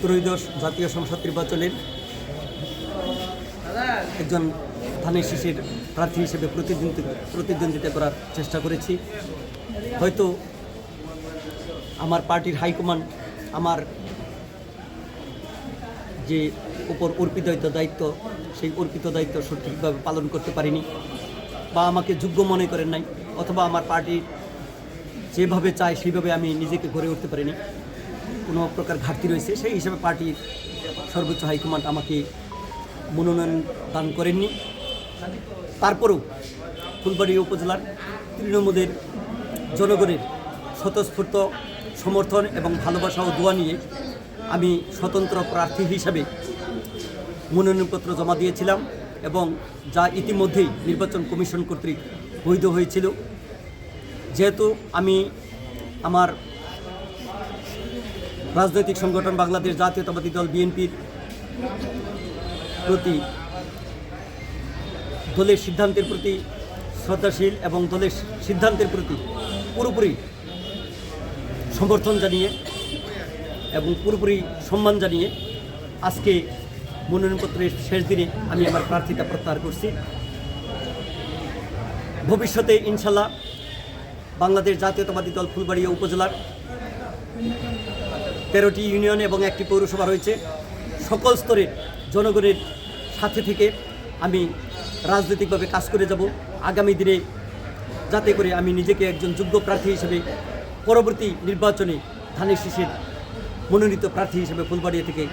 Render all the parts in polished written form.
ত্রয়োদশ জাতীয় সংসদ নির্বাচনের একজন ধানের শীষের প্রার্থী হিসেবে প্রতিদ্বন্দ্বিতা করার চেষ্টা করেছি। হয়তো আমার পার্টির হাইকমান্ড আমার যে উপর অর্পিত দায়িত্ব, সেই অর্পিত দায়িত্ব সঠিকভাবে পালন করতে পারিনি, বা আমাকে যোগ্য মনে করেন নাই, অথবা আমার পার্টির যেভাবে চায় সেইভাবে আমি নিজেকে গড়ে উঠতে পারিনি, কোনো প্রকার ঘাটতি রয়েছে। সেই হিসাবে পার্টির সর্বোচ্চ হাইকমান্ড আমাকে মনোনয়ন দান করেননি। তারপরেও ফুলবাড়িয়া উপজেলার তৃণমূলের জনগণের স্বতঃস্ফূর্ত সমর্থন এবং ভালোবাসা ও দোয়া নিয়ে আমি স্বতন্ত্র প্রার্থী হিসাবে মনোনয়নপত্র জমা দিয়েছিলাম, এবং যা ইতিমধ্যেই নির্বাচন কমিশন কর্তৃক বৈধ হয়েছিল। যেহেতু আমি আমার রাজনৈতিক সংগঠন বাংলাদেশ জাতীয়তাবাদী দল বিএনপির প্রতি, দলের সিদ্ধান্তের প্রতি শ্রদ্ধাশীল এবং দলের সিদ্ধান্তের প্রতি পুরোপুরি সমর্থন জানিয়ে এবং পুরোপুরি সম্মান জানিয়ে আজকে মনোনয়নপত্রের শেষ দিনে আমি আমার প্রার্থিতা প্রত্যাহার করছি। ভবিষ্যতে ইনশাল্লাহ বাংলাদেশ জাতীয়তাবাদী দল ফুলবাড়িয়া উপজেলার 13টি ইউনিয়ন এবং 1টি পৌরসভা রয়েছে। সকল স্তরের জনগণের সাথে থেকে আমি রাজনৈতিকভাবে কাজ করে যাব আগামী দিনে, যাতে করে আমি নিজেকে একজন যোগ্য প্রার্থী হিসেবে পরবর্তী নির্বাচনে ধানের শীষের মনোনীত প্রার্থী হিসেবে ফুলবাড়িয়া থেকে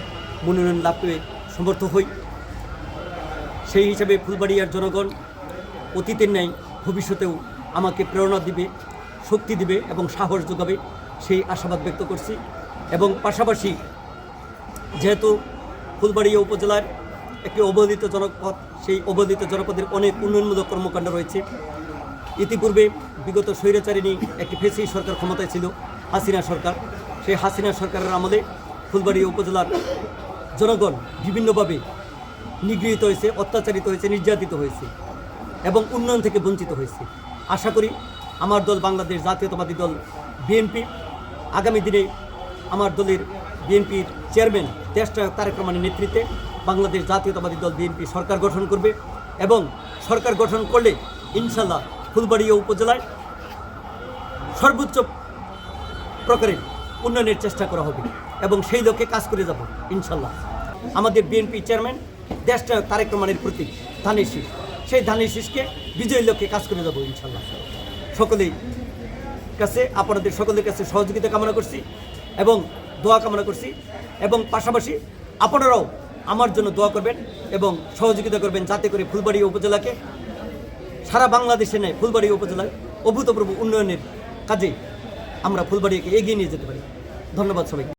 মনোনয়ন লাভ করে সমর্থ হই। সেই হিসাবে ফুলবাড়িয়ার জনগণ অতীতের ন্যায় ভবিষ্যতেও আমাকে প্রেরণা দিবে, শক্তি দিবে এবং সাহস যোগাবে, সেই আশাবাদ ব্যক্ত করছি। এবং পাশাপাশি যেহেতু ফুলবাড়িয়া উপজেলার একটি অবহেলিত জনপদ, সেই অবহেলিত জনপদের অনেক উন্নয়নমূলক কর্মকাণ্ড রয়েছে। ইতিপূর্বে বিগত স্বৈরাচারিণী একটি ফেসি সরকার ক্ষমতায় ছিল, হাসিনা সরকার। সেই হাসিনা সরকারের আমলে ফুলবাড়িয়া উপজেলার জনগণ বিভিন্নভাবে নিগৃহীত হয়েছে, অত্যাচারিত হয়েছে, নির্যাতিত হয়েছে এবং উন্নয়ন থেকে বঞ্চিত হয়েছে। আশা করি আমার দল বাংলাদেশ জাতীয়তাবাদী দল বিএনপি আগামী দিনে আমার দলের বিএনপির চেয়ারম্যান দেশনায়ক তারেক রহমানের নেতৃত্বে বাংলাদেশ জাতীয়তাবাদী দল বিএনপি সরকার গঠন করবে, এবং সরকার গঠন করলে ইনশাল্লাহ ফুলবাড়িয়া উপজেলায় সর্বোচ্চ প্রকারের উন্নয়নের চেষ্টা করা হবে এবং সেই লক্ষ্যে কাজ করে যাব ইনশাল্লাহ। আমাদের বিএনপি চেয়ারম্যান দেশনায়ক তারেক রহমানের প্রতীক ধানের শীষ, সেই ধানের শীষকে বিজয়ী লক্ষ্যে কাজ করে যাব ইনশাল্লাহ। আপনাদের সকলের কাছে সহযোগিতা কামনা করছি এবং দোয়া কামনা করছি, এবং পাশাপাশি আপনারাও আমার জন্য দোয়া করবেন এবং সহযোগিতা করবেন, যাতে করে ফুলবাড়িয়া উপজেলাকে সারা বাংলাদেশে নেয় ফুলবাড়িয়া উপজেলায় অভূতপূর্ব উন্নয়নের কাজে আমরা ফুলবাড়িয়াকে এগিয়ে নিয়ে যেতে পারি। ধন্যবাদ সবাইকে।